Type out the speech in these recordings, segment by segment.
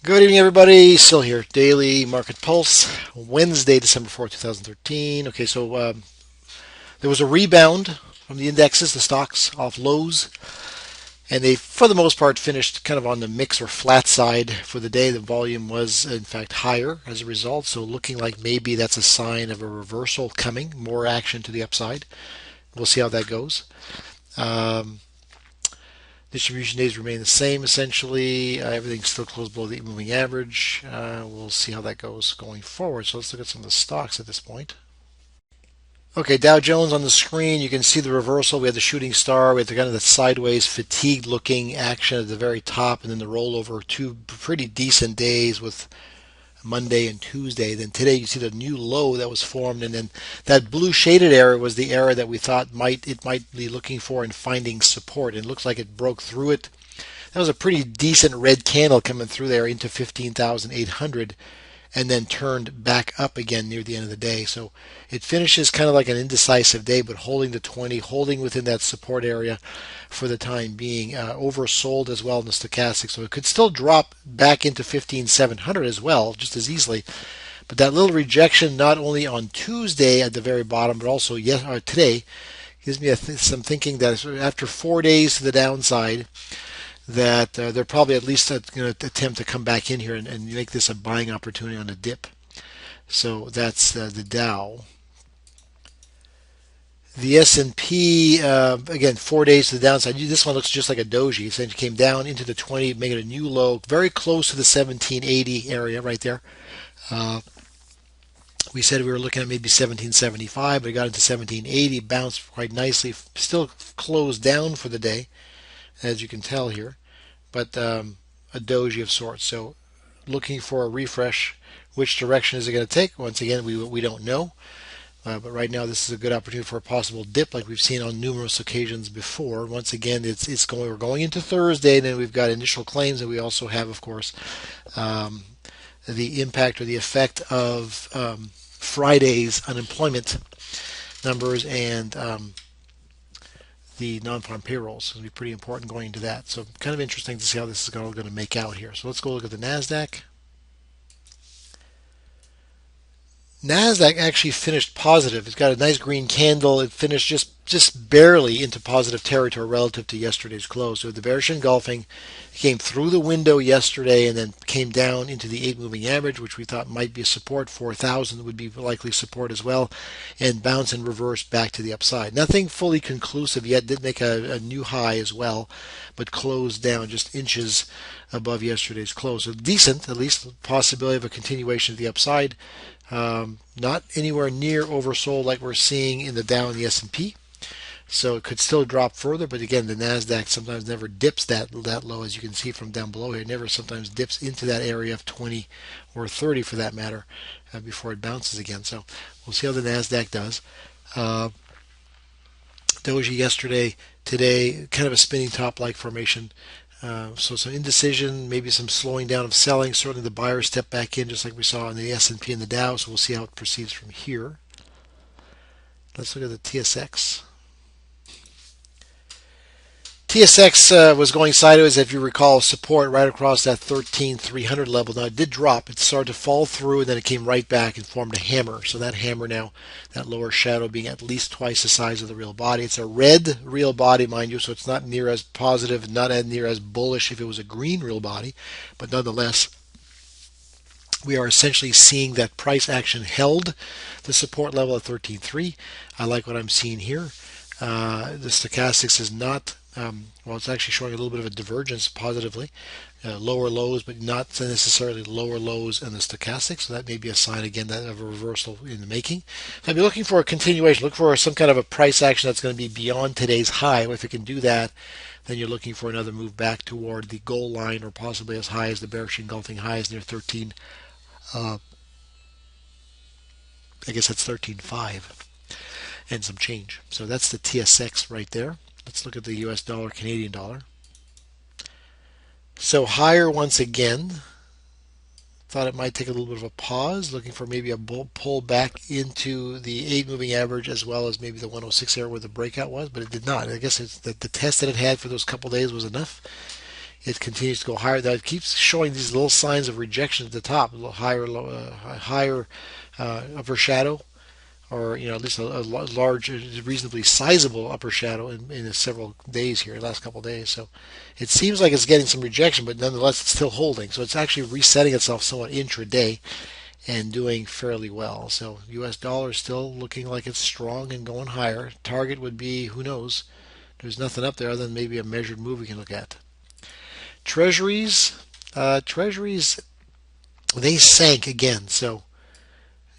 Good evening, everybody. Still here. Daily Market Pulse, Wednesday, December 4th, 2013. Okay, so there was a rebound from the indexes, the stocks off lows, and they, for the most part, finished kind of on the mix or flat side for the day. The volume was, in fact, higher as a result, so looking like maybe that's a sign of a reversal coming, more action to the upside. We'll see how that goes. Um, Distribution days remain the same essentially. Everything's still closed below the moving average. We'll see how that goes going forward. So let's look at some of the stocks at this point. Okay, Dow Jones on the screen. You can see the reversal. We had the shooting star. We had the kind of the sideways, fatigued-looking action at the very top, and then the rollover. Two pretty decent days with Monday and Tuesday. Then today you see the new low that was formed, and then that blue shaded area was the area that we thought might be looking for and finding support. And it looks like it broke through it. That was a pretty decent red candle coming through there into 15,800 and then turned back up again near the end of the day. So it finishes kind of like an indecisive day, but holding the 20, holding within that support area for the time being. Oversold as well in the stochastic, so it could still drop back into 15,700 as well, just as easily. But that little rejection, not only on Tuesday at the very bottom, but also today, gives me some thinking that after 4 days to the downside, that they're probably at least going to attempt to come back in here and make this a buying opportunity on a dip. So that's the Dow. The S&P, again, 4 days to the downside. This one looks just like a doji. So it came down into the 20, making a new low, very close to the 1780 area right there. We said we were looking at maybe 1775, but it got into 1780, bounced quite nicely, still closed down for the day, as you can tell here, but a doji of sorts. So looking for a refresh. Which direction is it going to take? Once again, we don't know. But right now, this is a good opportunity for a possible dip, like we've seen on numerous occasions before. Once again, we're going into Thursday, and then we've got initial claims, and we also have, of course, the impact or the effect of Friday's unemployment numbers and the non-farm payrolls. It's going to be pretty important going into that. So kind of interesting to see how this is all going to make out here. So let's go look at the Nasdaq. Nasdaq actually finished positive. It's got a nice green candle. It finished just barely into positive territory relative to yesterday's close. So the bearish engulfing came through the window yesterday and then came down into the 8 moving average, which we thought might be a support. 4,000 would be likely support as well, and bounce and reverse back to the upside. Nothing fully conclusive yet. Did make a new high as well, but closed down just inches above yesterday's close. So decent, at least possibility of a continuation of the upside. Not anywhere near oversold like we're seeing in the Dow and the S&P. So it could still drop further, but again, the Nasdaq sometimes never dips that low, as you can see from down below here. It never sometimes dips into that area of 20 or 30 for that matter before it bounces again. So we'll see how the Nasdaq does. Doji yesterday, today, kind of a spinning top-like formation. So some indecision, maybe some slowing down of selling. Certainly the buyers step back in just like we saw in the S&P and the Dow. So we'll see how it proceeds from here. Let's look at the TSX. TSX was going sideways, if you recall, support right across that 13,300 level. Now it did drop. It started to fall through, and then it came right back and formed a hammer. So that hammer now, that lower shadow being at least twice the size of the real body. It's a red real body, mind you, so it's not near as positive, not as near as bullish if it was a green real body. But nonetheless, we are essentially seeing that price action held the support level at 13.3. I like what I'm seeing here. The stochastics is not, well, it's actually showing a little bit of a divergence positively. Lower lows, but not necessarily lower lows in the stochastic. So that may be a sign, again, that of a reversal in the making. So I'd be looking for a continuation. Look for some kind of a price action that's going to be beyond today's high. If it can do that, then you're looking for another move back toward the goal line, or possibly as high as the bearish engulfing highs near 13. I guess that's 13.5 and some change. So that's the TSX right there. Let's look at the US dollar, Canadian dollar. So higher once again. Thought it might take a little bit of a pause, looking for maybe a pull back into the 8 moving average as well as maybe the 106 area where the breakout was, but it did not. I guess it's the test that it had for those couple days was enough. it continues to go higher. Now it keeps showing these little signs of rejection at the top, a little higher, higher upper shadow, or at least a large, reasonably sizable upper shadow in several days here, last couple of days. So it seems like it's getting some rejection, but nonetheless it's still holding. So it's actually resetting itself somewhat intraday and doing fairly well. So U.S. dollar is still looking like it's strong and going higher. Target would be, who knows? There's nothing up there other than maybe a measured move we can look at. Treasuries, they sank again. So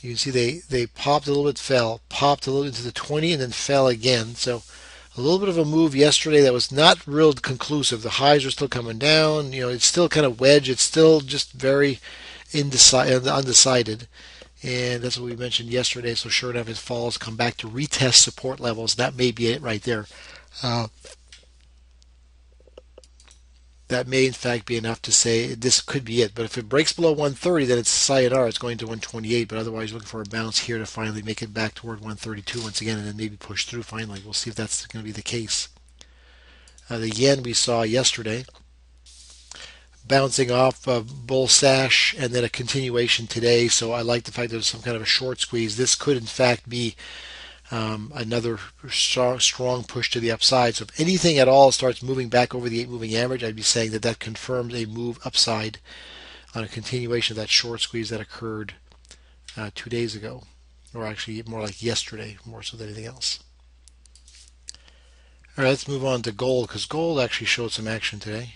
you can see they popped a little bit, fell, popped a little into the 20, and then fell again. So a little bit of a move yesterday that was not real conclusive. The highs are still coming down. It's still kind of wedged. It's still just very undecided. And that's what we mentioned yesterday. So sure enough, it falls, come back to retest support levels. That may be it right there. That may in fact be enough to say this could be it. But if it breaks below 130, then it's sayonara. It's going to 128. But otherwise, looking for a bounce here to finally make it back toward 132 once again, and then maybe push through finally. We'll see if that's going to be the case. The yen we saw yesterday, bouncing off a bull stash and then a continuation today. So I like the fact there's some kind of a short squeeze. This could in fact be another strong push to the upside. So if anything at all starts moving back over the 8 moving average, I'd be saying that confirms a move upside on a continuation of that short squeeze that occurred 2 days ago, or actually more like yesterday, more so than anything else. All right, let's move on to gold, because gold actually showed some action today.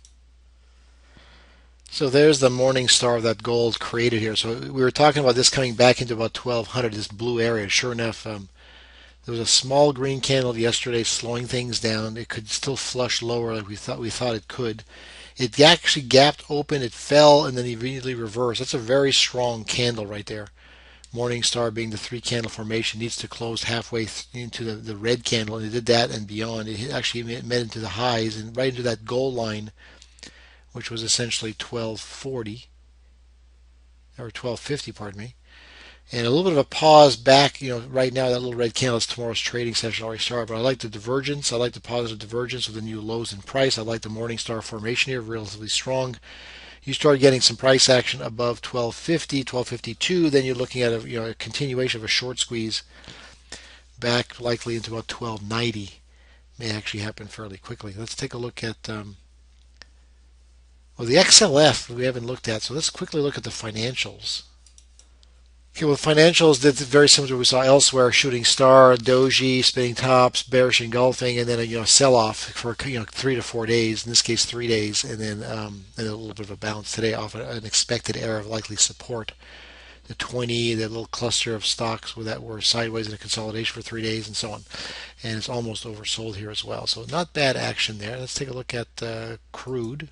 So there's the morning star that gold created here. So we were talking about this coming back into about 1200, this blue area. Sure enough, there was a small green candle yesterday slowing things down. It could still flush lower like we thought it could. It actually gapped open, it fell, and then immediately reversed. That's a very strong candle right there. Morning star being the 3 candle formation needs to close halfway into the red candle, and it did that and beyond. It actually met into the highs and right into that goal line, which was essentially 1240 or 1250, pardon me. And a little bit of a pause back, right now that little red candle is tomorrow's trading session already started. But I like the divergence. I like the positive divergence with the new lows in price. I like the morning star formation here, relatively strong. You start getting some price action above 1250, 1252, then you're looking at a continuation of a short squeeze back likely into about 1290. May actually happen fairly quickly. Let's take a look at the XLF we haven't looked at. So let's quickly look at the financials. Okay, well, financials did very similar to what we saw elsewhere: shooting star, doji, spinning tops, bearish engulfing, and then a sell-off for 3 to 4 days. In this case, 3 days, and then a little bit of a bounce today off an expected area of likely support. The 20, the little cluster of stocks that were sideways in a consolidation for 3 days, and so on. And it's almost oversold here as well. So not bad action there. Let's take a look at crude.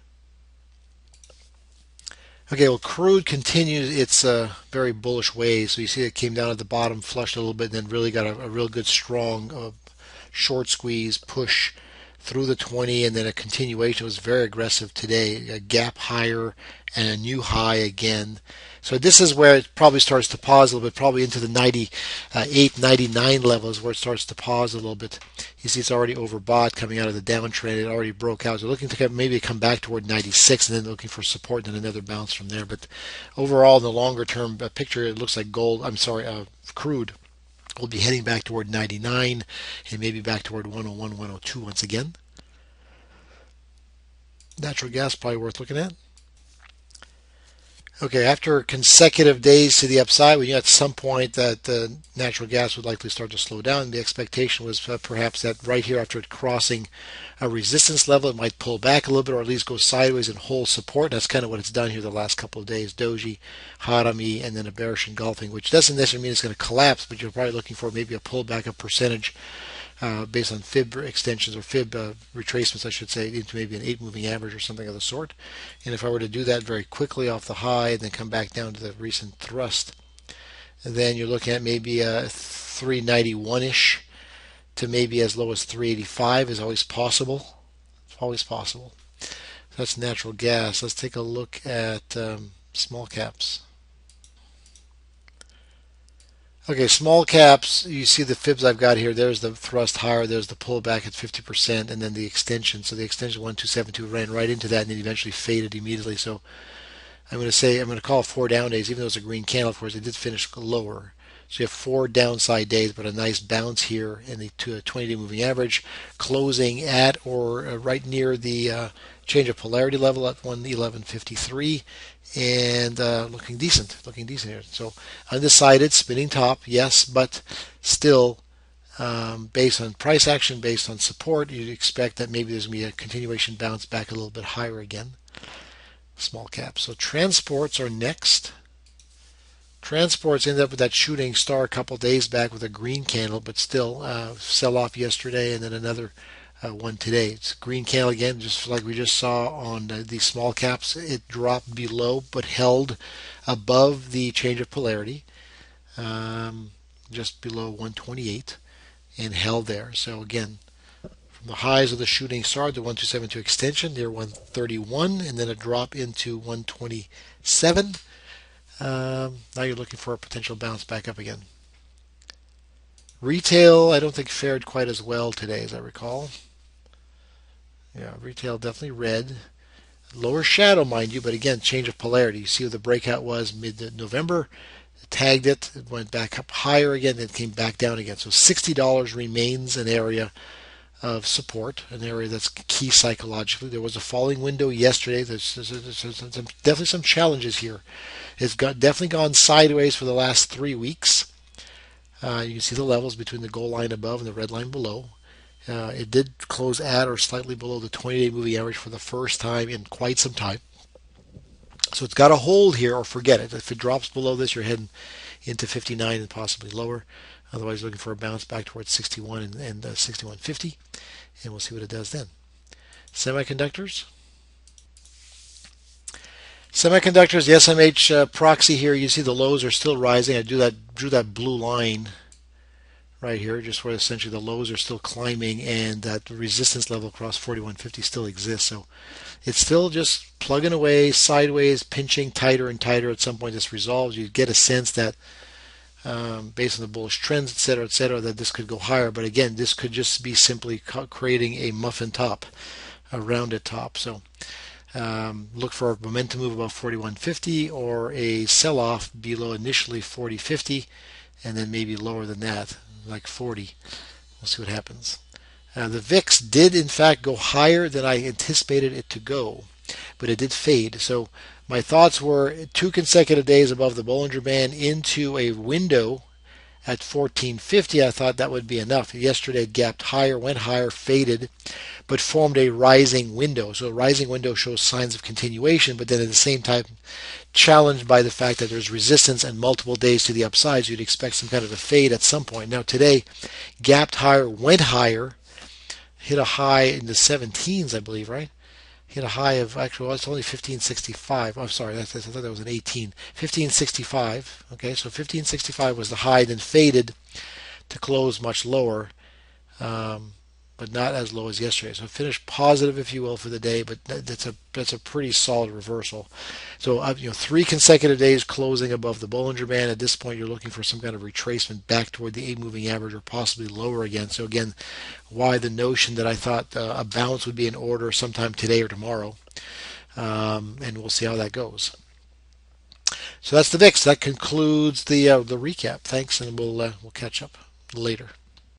Okay, well, crude continues its very bullish ways. So you see it came down at the bottom, flushed a little bit, and then really got a real good strong short squeeze push through the 20, and then a continuation. It was very aggressive today, a gap higher and a new high again. So this is where it probably starts to pause a little bit, probably into the 98, 99 levels where it starts to pause a little bit. You see it's already overbought coming out of the downtrend. It already broke out. So looking to maybe come back toward 96 and then looking for support and then another bounce from there. But overall, in the longer term picture, it looks like crude will be heading back toward 99 and maybe back toward 101, 102 once again. Natural gas probably worth looking at. Okay, after consecutive days to the upside, we knew at some point that the natural gas would likely start to slow down. The expectation was perhaps that right here, after it crossing a resistance level, it might pull back a little bit or at least go sideways and hold support. That's kind of what it's done here the last couple of days. Doji, Harami, and then a bearish engulfing, which doesn't necessarily mean it's going to collapse, but you're probably looking for maybe a pullback of percentage based on fib extensions or fib retracements, I should say, into maybe an 8 moving average or something of the sort. And if I were to do that very quickly off the high and then come back down to the recent thrust, then you're looking at maybe a 391-ish to maybe as low as 385 is always possible. It's always possible. So that's natural gas. Let's take a look at small caps. Okay, small caps, you see the fibs I've got here. There's the thrust higher, there's the pullback at 50%, and then the extension. So the extension 1272 ran right into that and then eventually faded immediately. So I'm going to call it 4 down days, even though it's a green candle, of course, it did finish lower. So you have 4 downside days, but a nice bounce here in the 20-day moving average, closing at or right near the change of polarity level at 111.53, and looking decent here. So undecided, spinning top, yes, but still based on price action, based on support, you'd expect that maybe there's going to be a continuation bounce back a little bit higher again. Small caps. So transports are next. Transports ended up with that shooting star a couple days back with a green candle, but still sell off yesterday and then another one today. It's a green candle again, just like we just saw on the small caps. It dropped below but held above the change of polarity, just below 128, and held there. So again, from the highs of the shooting star, the 1272 extension near 131, and then a drop into 127. Now you're looking for a potential bounce back up again. Retail, I don't think fared quite as well today as I recall. Yeah, retail definitely red. Lower shadow, mind you, but again, change of polarity. You see where the breakout was mid-November. Tagged it, it went back up higher again, then came back down again. So $60 remains an area of support, an area that's key psychologically. There was a falling window yesterday. There's definitely some challenges here. It's definitely gone sideways for the last 3 weeks. You can see the levels between the goal line above and the red line below. It did close at or slightly below the 20-day moving average for the first time in quite some time. So it's got a hold here or forget it. If it drops below this, you're heading into 59 and possibly lower. Otherwise, looking for a bounce back towards 61 and 61.50, and we'll see what it does then. Semiconductors. Semiconductors, the SMH proxy here. You see the lows are still rising. I drew that blue line right here, just where essentially the lows are still climbing, and that resistance level across 41.50 still exists. So it's still just plugging away sideways, pinching tighter and tighter. At some point, this resolves. You get a sense that based on the bullish trends, et cetera, that this could go higher. But again, this could just be simply creating a muffin top, a rounded top. So look for a momentum move above 41.50 or a sell-off below initially 40.50, and then maybe lower than that, like 40. We'll see what happens. The VIX did in fact go higher than I anticipated it to go, but it did fade. So my thoughts were 2 consecutive days above the Bollinger Band into a window at 14.50. I thought that would be enough. Yesterday it gapped higher, went higher, faded, but formed a rising window. So a rising window shows signs of continuation, but then at the same time challenged by the fact that there's resistance and multiple days to the upsides. You'd expect some kind of a fade at some point. Now today gapped higher, went higher, hit a high in the 17s, I believe, right? Hit a high of, actually, well, it's only 1565. I'm sorry, I thought that was an 18. 1565. Okay, so 1565 was the high, then faded to close much lower, but not as low as yesterday. So finished positive, if you will, for the day, but that's a pretty solid reversal. So 3 consecutive days closing above the Bollinger Band. At this point, you're looking for some kind of retracement back toward the 8 moving average or possibly lower again. So again, why the notion that I thought a bounce would be in order sometime today or tomorrow, and we'll see how that goes. So that's the VIX. That concludes the recap. Thanks, and we'll catch up later.